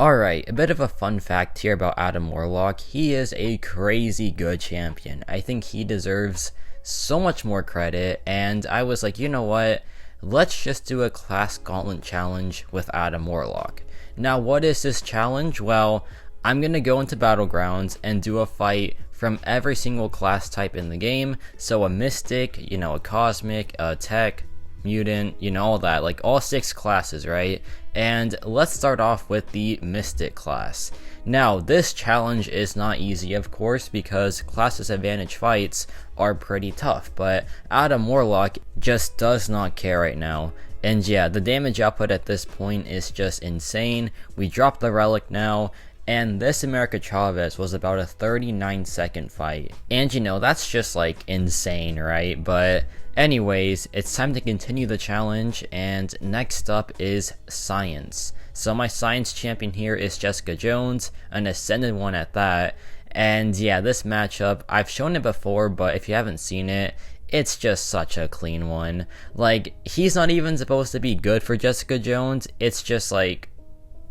Alright, a bit of a fun fact here about Adam Warlock. He is a crazy good champion. I think he deserves so much more credit, and I was like, you know what? Let's just do a class Gauntlet challenge with Adam Warlock. Now, what is this challenge? Well, I'm gonna go into Battlegrounds and do a fight from every single class type in the game. So a Mystic, a Cosmic, a Tech, Mutant, all that, like all 6 classes, right? And let's start off with the Mystic class. Now, this challenge is not easy, of course, because class disadvantage fights are pretty tough, but Adam Warlock just does not care right now. And yeah, the damage output at this point is just insane. We drop the relic now, and this Mcoc was about a 39-second fight. And that's just like insane, right? But anyways, it's time to continue the challenge, and next up is Science. So my Science champion here is Jessica Jones, an Ascended one at that. And yeah, this matchup, I've shown it before, but if you haven't seen it, it's just such a clean one. Like, he's not even supposed to be good for Jessica Jones, it's just like,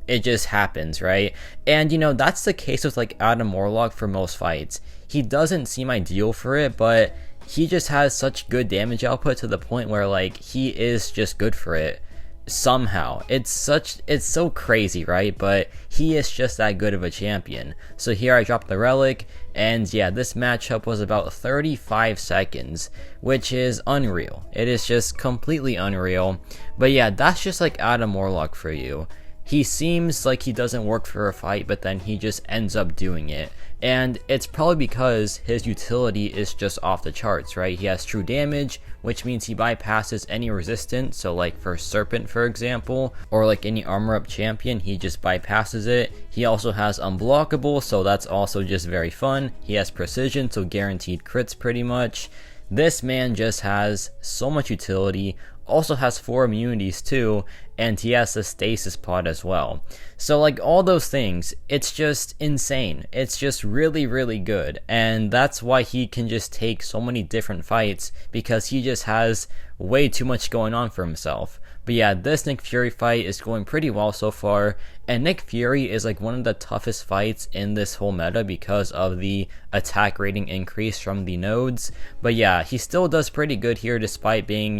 it just happens, right? And that's the case with like Adam Warlock for most fights. He doesn't seem ideal for it, but he just has such good damage output to the point where like he is just good for it somehow. It's so crazy, right? But he is just that good of a champion. So here I dropped the relic, and yeah, this matchup was about 35 seconds, which is unreal. It is just completely unreal. But yeah, that's just like Adam Warlock for you. He seems like he doesn't work for a fight, but then he just ends up doing it. And it's probably because his utility is just off the charts, right? He has true damage, which means he bypasses any resistance. So like for Serpent, for example, or like any armor up champion, he just bypasses it. He also has unblockable, so that's also just very fun. He has precision, so guaranteed crits pretty much. This man just has so much utility, also has 4 immunities too, and he has the stasis pod as well. So like all those things, it's just insane. It's just really, really good, and that's why he can just take so many different fights, because he just has way too much going on for himself. But yeah, this Nick Fury fight is going pretty well so far, and Nick Fury is like one of the toughest fights in this whole meta because of the attack rating increase from the nodes. But yeah, he still does pretty good here despite being,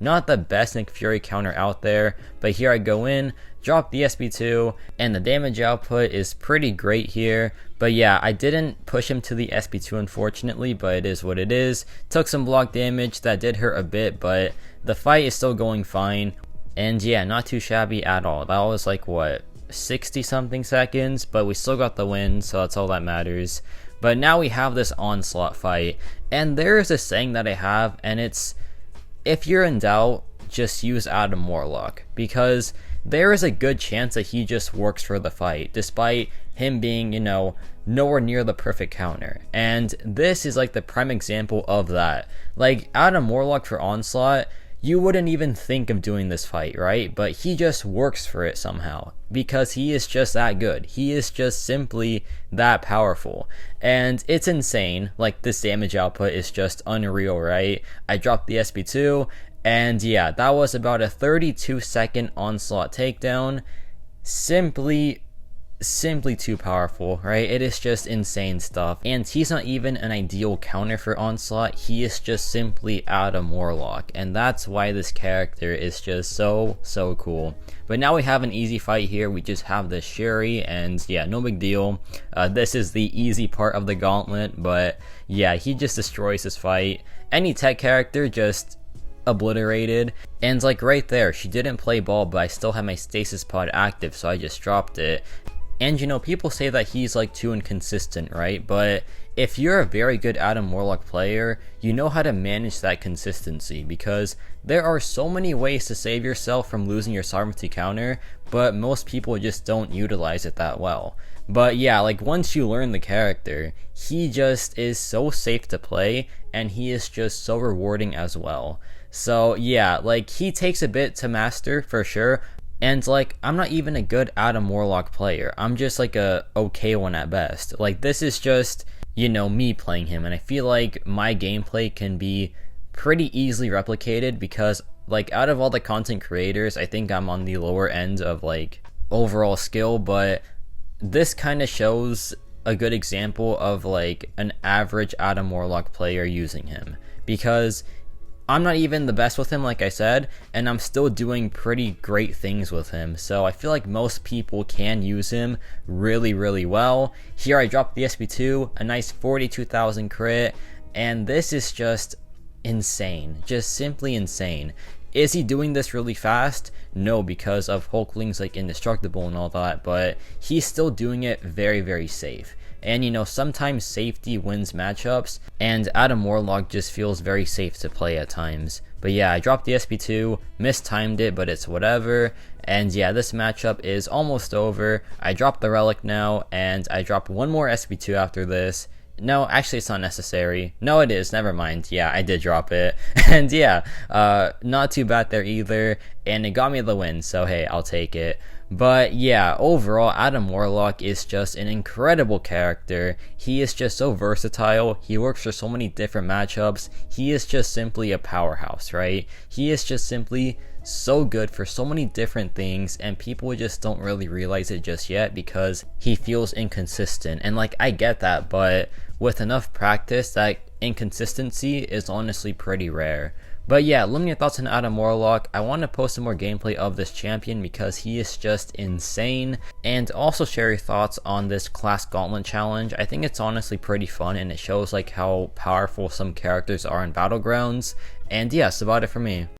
not the best Nick Fury counter out there. But here I go in, drop the SP2, and the damage output is pretty great here. But yeah, I didn't push him to the SP2 unfortunately, but it is what it is. Took some block damage that did hurt a bit, but the fight is still going fine. And yeah, not too shabby at all. That was like, what, 60 something seconds, but we still got the win, so that's all that matters. But now we have this Onslaught fight, and there is a saying that I have, and it's, if you're in doubt, just use Adam Warlock, because there is a good chance that he just works for the fight, despite him being, nowhere near the perfect counter. And this is like the prime example of that. Like, Adam Warlock for Onslaught, you wouldn't even think of doing this fight, right? But he just works for it somehow, because he is just that good. He is just simply that powerful. And it's insane. Like, this damage output is just unreal, right? I dropped the SP2, and yeah, that was about a 32-second Onslaught takedown. Simply too powerful, right? It is just insane stuff. And he's not even an ideal counter for Onslaught. He is just simply Adam Warlock, and that's why this character is just so cool. But now we have an easy fight here. We just have the Shuri, and yeah, no big deal. This is the easy part of the Gauntlet, but yeah, he just destroys this fight. Any tech character just obliterated. And like right there, she didn't play ball, but I still had my stasis pod active, so I just dropped it. And people say that he's like too inconsistent, right? But if you're a very good Adam Warlock player, you know how to manage that consistency, because there are so many ways to save yourself from losing your sovereignty counter, but most people just don't utilize it that well. But yeah, like once you learn the character, he just is so safe to play, and he is just so rewarding as well. So yeah, like he takes a bit to master for sure. And like, I'm not even a good Adam Warlock player. I'm just like a okay one at best. Like, this is just, me playing him. And I feel like my gameplay can be pretty easily replicated, because like out of all the content creators, I think I'm on the lower end of like overall skill, but this kind of shows a good example of like an average Adam Warlock player using him, because I'm not even the best with him, like I said, and I'm still doing pretty great things with him. So I feel like most people can use him really, really well. Here I dropped the SP2, a nice 42,000 crit, and this is just insane. Just simply insane. Is he doing this really fast? No, because of Hulkling's like indestructible and all that, but he's still doing it very, very safe. And you know, sometimes safety wins matchups, and Adam Warlock just feels very safe to play at times. But yeah, I dropped the SP2, mistimed it, but it's whatever. And yeah, this matchup is almost over. I dropped the relic now, and I dropped one more SP2 after this. No, actually it's not necessary. No, it is. Never mind. Yeah, I did drop it. And yeah, not too bad there either. And it got me the win, so hey, I'll take it. But yeah, overall, Adam Warlock is just an incredible character. He is just so versatile. He works for so many different matchups. He is just simply a powerhouse, right? He is just simply so good for so many different things, and people just don't really realize it just yet because he feels inconsistent. And like, I get that, but with enough practice, that inconsistency is honestly pretty rare. But yeah, let me know your thoughts on Adam Warlock. I want to post some more gameplay of this champion because he is just insane. And also share your thoughts on this class Gauntlet challenge. I think it's honestly pretty fun, and it shows like how powerful some characters are in Battlegrounds. And yeah, that's about it for me.